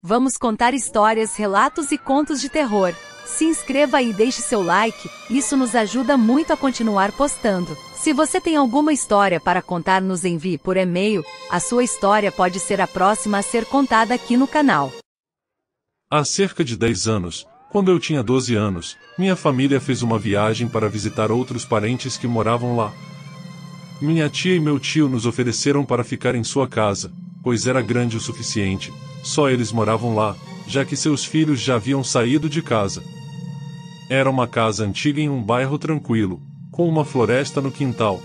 Vamos contar histórias, relatos e contos de terror. Se inscreva e deixe seu like, isso nos ajuda muito a continuar postando. Se você tem alguma história para contar, nos envie por e-mail, a sua história pode ser a próxima a ser contada aqui no canal. Há cerca de 10 anos, quando eu tinha 12 anos, minha família fez uma viagem para visitar outros parentes que moravam lá. Minha tia e meu tio nos ofereceram para ficar em sua casa, pois era grande o suficiente, só eles moravam lá, já que seus filhos já haviam saído de casa. Era uma casa antiga em um bairro tranquilo, com uma floresta no quintal.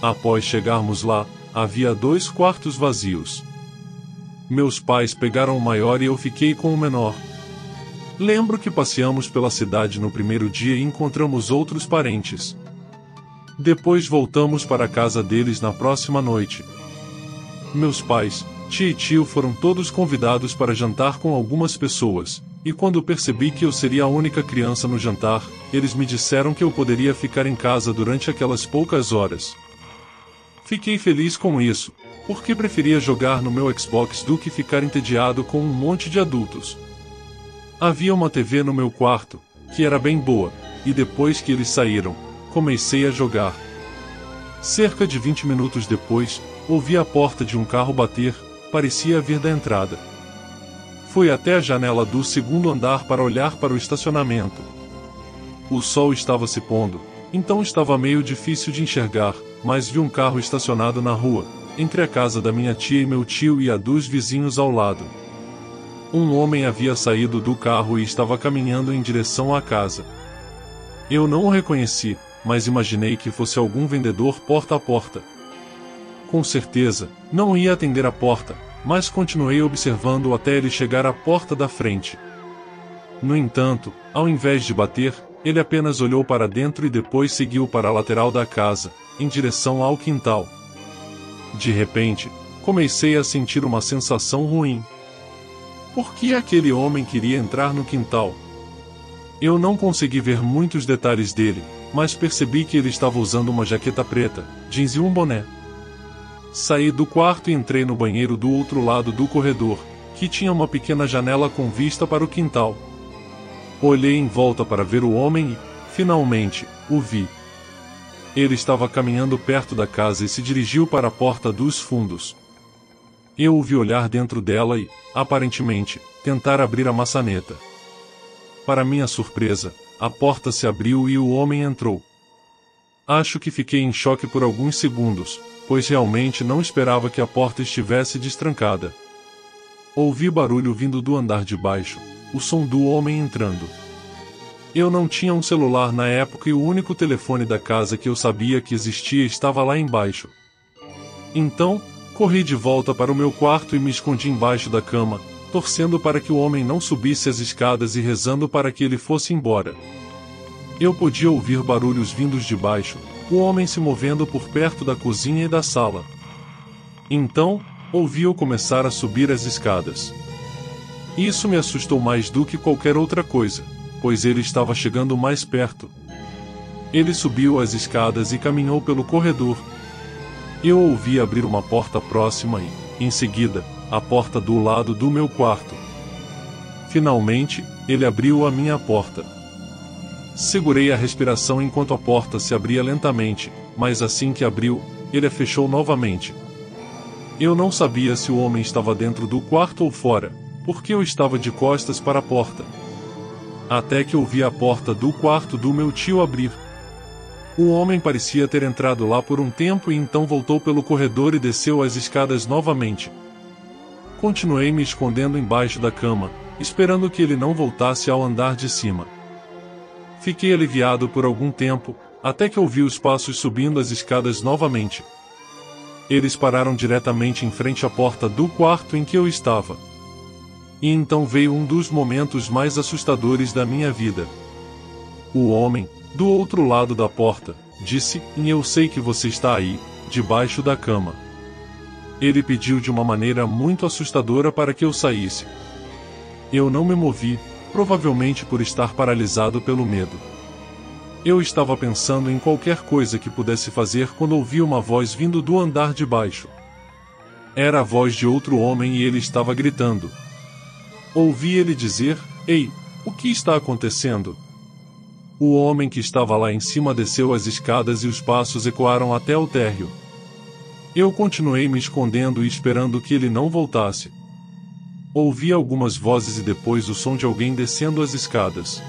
Após chegarmos lá, havia 2 quartos vazios. Meus pais pegaram o maior e eu fiquei com o menor. Lembro que passeamos pela cidade no primeiro dia e encontramos outros parentes. Depois voltamos para a casa deles na próxima noite. Meus pais, tia e tio foram todos convidados para jantar com algumas pessoas, e quando percebi que eu seria a única criança no jantar, eles me disseram que eu poderia ficar em casa durante aquelas poucas horas. Fiquei feliz com isso, porque preferia jogar no meu Xbox do que ficar entediado com um monte de adultos. Havia uma TV no meu quarto, que era bem boa, e depois que eles saíram, comecei a jogar. Cerca de 20 minutos depois, ouvi a porta de um carro bater, parecia vir da entrada. Fui até a janela do segundo andar para olhar para o estacionamento. O sol estava se pondo, então estava meio difícil de enxergar, mas vi um carro estacionado na rua, entre a casa da minha tia e meu tio e a dos vizinhos ao lado. Um homem havia saído do carro e estava caminhando em direção à casa. Eu não o reconheci, mas imaginei que fosse algum vendedor porta a porta. Com certeza, não ia atender a porta, mas continuei observando até ele chegar à porta da frente. No entanto, ao invés de bater, ele apenas olhou para dentro e depois seguiu para a lateral da casa, em direção ao quintal. De repente, comecei a sentir uma sensação ruim. Por que aquele homem queria entrar no quintal? Eu não consegui ver muitos detalhes dele, mas percebi que ele estava usando uma jaqueta preta, jeans e um boné. Saí do quarto e entrei no banheiro do outro lado do corredor, que tinha uma pequena janela com vista para o quintal. Olhei em volta para ver o homem e, finalmente, o vi. Ele estava caminhando perto da casa e se dirigiu para a porta dos fundos. Eu o vi olhar dentro dela e, aparentemente, tentar abrir a maçaneta. Para minha surpresa, a porta se abriu e o homem entrou. Acho que fiquei em choque por alguns segundos, pois realmente não esperava que a porta estivesse destrancada. Ouvi barulho vindo do andar de baixo, o som do homem entrando. Eu não tinha um celular na época e o único telefone da casa que eu sabia que existia estava lá embaixo. Então, corri de volta para o meu quarto e me escondi embaixo da cama, torcendo para que o homem não subisse as escadas e rezando para que ele fosse embora. Eu podia ouvir barulhos vindos de baixo, o homem se movendo por perto da cozinha e da sala. Então, ouvi-o começar a subir as escadas. Isso me assustou mais do que qualquer outra coisa, pois ele estava chegando mais perto. Ele subiu as escadas e caminhou pelo corredor. Eu ouvi abrir uma porta próxima e, em seguida, a porta do lado do meu quarto. Finalmente, ele abriu a minha porta. Segurei a respiração enquanto a porta se abria lentamente, mas assim que abriu, ele a fechou novamente. Eu não sabia se o homem estava dentro do quarto ou fora, porque eu estava de costas para a porta. Até que ouvi a porta do quarto do meu tio abrir. O homem parecia ter entrado lá por um tempo e então voltou pelo corredor e desceu as escadas novamente. Continuei me escondendo embaixo da cama, esperando que ele não voltasse ao andar de cima. Fiquei aliviado por algum tempo, até que ouvi os passos subindo as escadas novamente. Eles pararam diretamente em frente à porta do quarto em que eu estava. E então veio um dos momentos mais assustadores da minha vida. O homem, do outro lado da porta, disse: "E eu sei que você está aí, debaixo da cama." Ele pediu de uma maneira muito assustadora para que eu saísse. Eu não me movi, provavelmente por estar paralisado pelo medo. Eu estava pensando em qualquer coisa que pudesse fazer quando ouvi uma voz vindo do andar de baixo. Era a voz de outro homem e ele estava gritando: Ouvi ele dizer: "Ei, o que está acontecendo?" O homem que estava lá em cima desceu as escadas e os passos ecoaram até o térreo. Eu continuei me escondendo e esperando que ele não voltasse. Ouvi algumas vozes e depois o som de alguém descendo as escadas.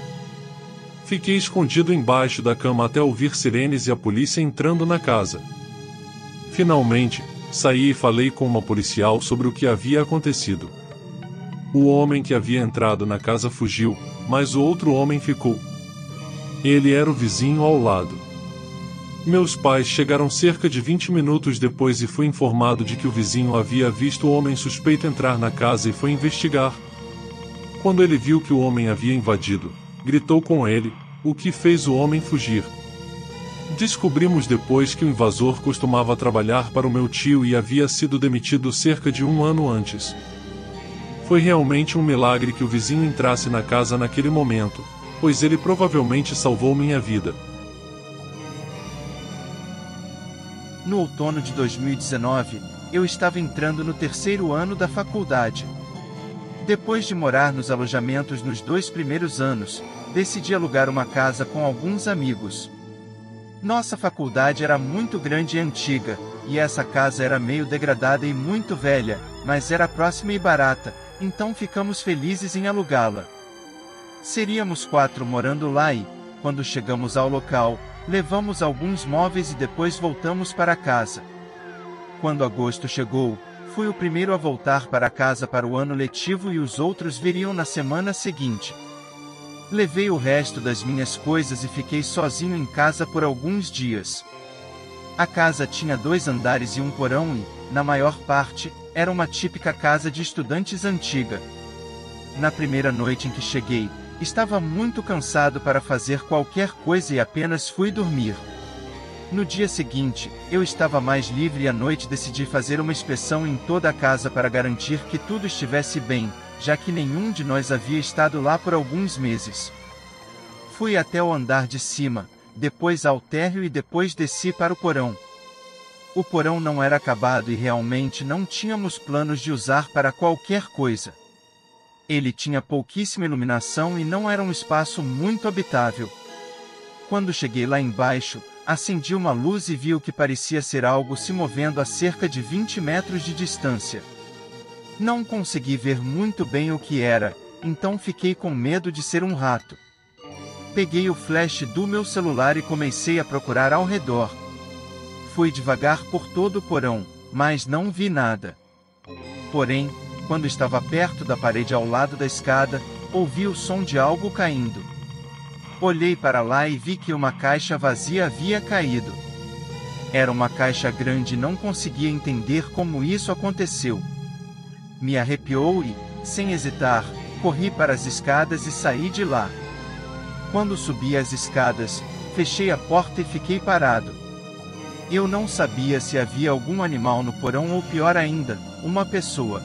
Fiquei escondido embaixo da cama até ouvir sirenes e a polícia entrando na casa. Finalmente, saí e falei com uma policial sobre o que havia acontecido. O homem que havia entrado na casa fugiu, mas o outro homem ficou. Ele era o vizinho ao lado. Meus pais chegaram cerca de 20 minutos depois e fui informado de que o vizinho havia visto o homem suspeito entrar na casa e foi investigar. Quando ele viu que o homem havia invadido, gritou com ele, o que fez o homem fugir. Descobrimos depois que o invasor costumava trabalhar para o meu tio e havia sido demitido cerca de 1 ano antes. Foi realmente um milagre que o vizinho entrasse na casa naquele momento, pois ele provavelmente salvou minha vida. No outono de 2019, eu estava entrando no 3º ano da faculdade. Depois de morar nos alojamentos nos 2 primeiros anos, decidi alugar uma casa com alguns amigos. Nossa faculdade era muito grande e antiga, e essa casa era meio degradada e muito velha, mas era próxima e barata, então ficamos felizes em alugá-la. Seríamos 4 morando lá e, quando chegamos ao local, levamos alguns móveis e depois voltamos para casa. Quando agosto chegou, fui o primeiro a voltar para casa para o ano letivo e os outros viriam na semana seguinte. Levei o resto das minhas coisas e fiquei sozinho em casa por alguns dias. A casa tinha 2 andares e um porão e, na maior parte, era uma típica casa de estudantes antiga. Na primeira noite em que cheguei, estava muito cansado para fazer qualquer coisa e apenas fui dormir. No dia seguinte, eu estava mais livre e à noite decidi fazer uma inspeção em toda a casa para garantir que tudo estivesse bem, já que nenhum de nós havia estado lá por alguns meses. Fui até o andar de cima, depois ao térreo e depois desci para o porão. O porão não era acabado e realmente não tínhamos planos de usar para qualquer coisa. Ele tinha pouquíssima iluminação e não era um espaço muito habitável. Quando cheguei lá embaixo, acendi uma luz e vi o que parecia ser algo se movendo a cerca de 20 metros de distância. Não consegui ver muito bem o que era, então fiquei com medo de ser um rato. Peguei o flash do meu celular e comecei a procurar ao redor. Fui devagar por todo o porão, mas não vi nada. Porém, quando estava perto da parede ao lado da escada, ouvi o som de algo caindo. Olhei para lá e vi que uma caixa vazia havia caído. Era uma caixa grande e não conseguia entender como isso aconteceu. Me arrepiou e, sem hesitar, corri para as escadas e saí de lá. Quando subi as escadas, fechei a porta e fiquei parado. Eu não sabia se havia algum animal no porão ou pior ainda, uma pessoa.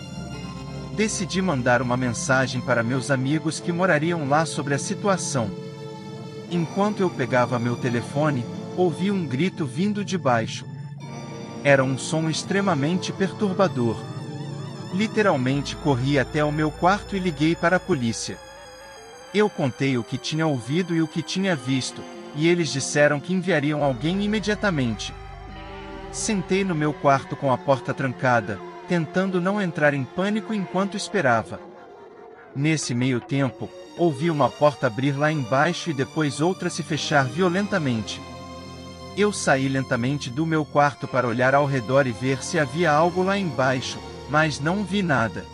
Decidi mandar uma mensagem para meus amigos que morariam lá sobre a situação. Enquanto eu pegava meu telefone, ouvi um grito vindo de baixo. Era um som extremamente perturbador. Literalmente corri até o meu quarto e liguei para a polícia. Eu contei o que tinha ouvido e o que tinha visto, e eles disseram que enviariam alguém imediatamente. Sentei no meu quarto com a porta trancada, tentando não entrar em pânico enquanto esperava. Nesse meio tempo, ouvi uma porta abrir lá embaixo e depois outra se fechar violentamente. Eu saí lentamente do meu quarto para olhar ao redor e ver se havia algo lá embaixo, mas não vi nada.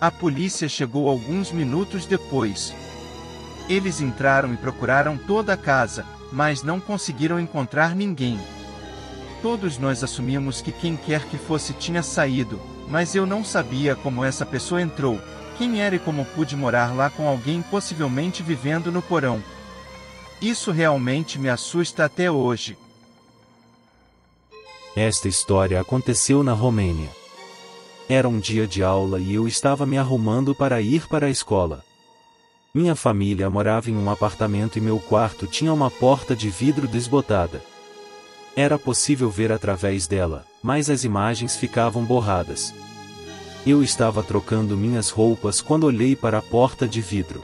A polícia chegou alguns minutos depois. Eles entraram e procuraram toda a casa, mas não conseguiram encontrar ninguém. Todos nós assumimos que quem quer que fosse tinha saído, mas eu não sabia como essa pessoa entrou, quem era e como pude morar lá com alguém possivelmente vivendo no porão. Isso realmente me assusta até hoje. Esta história aconteceu na Romênia. Era um dia de aula e eu estava me arrumando para ir para a escola. Minha família morava em um apartamento e meu quarto tinha uma porta de vidro desbotada. Era possível ver através dela, mas as imagens ficavam borradas. Eu estava trocando minhas roupas quando olhei para a porta de vidro.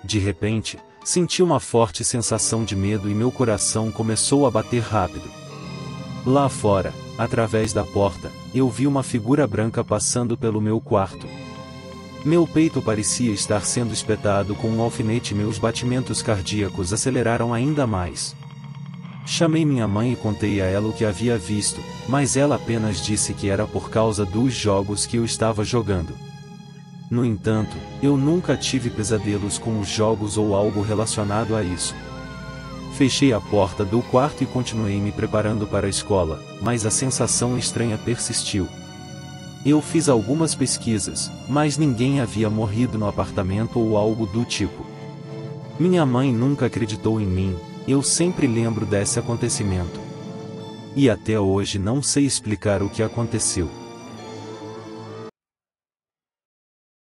De repente, senti uma forte sensação de medo e meu coração começou a bater rápido. Lá fora, através da porta, eu vi uma figura branca passando pelo meu quarto. Meu peito parecia estar sendo espetado com um alfinete e meus batimentos cardíacos aceleraram ainda mais. Chamei minha mãe e contei a ela o que havia visto, mas ela apenas disse que era por causa dos jogos que eu estava jogando. No entanto, eu nunca tive pesadelos com os jogos ou algo relacionado a isso. Fechei a porta do quarto e continuei me preparando para a escola, mas a sensação estranha persistiu. Eu fiz algumas pesquisas, mas ninguém havia morrido no apartamento ou algo do tipo. Minha mãe nunca acreditou em mim, eu sempre lembro desse acontecimento. E até hoje não sei explicar o que aconteceu.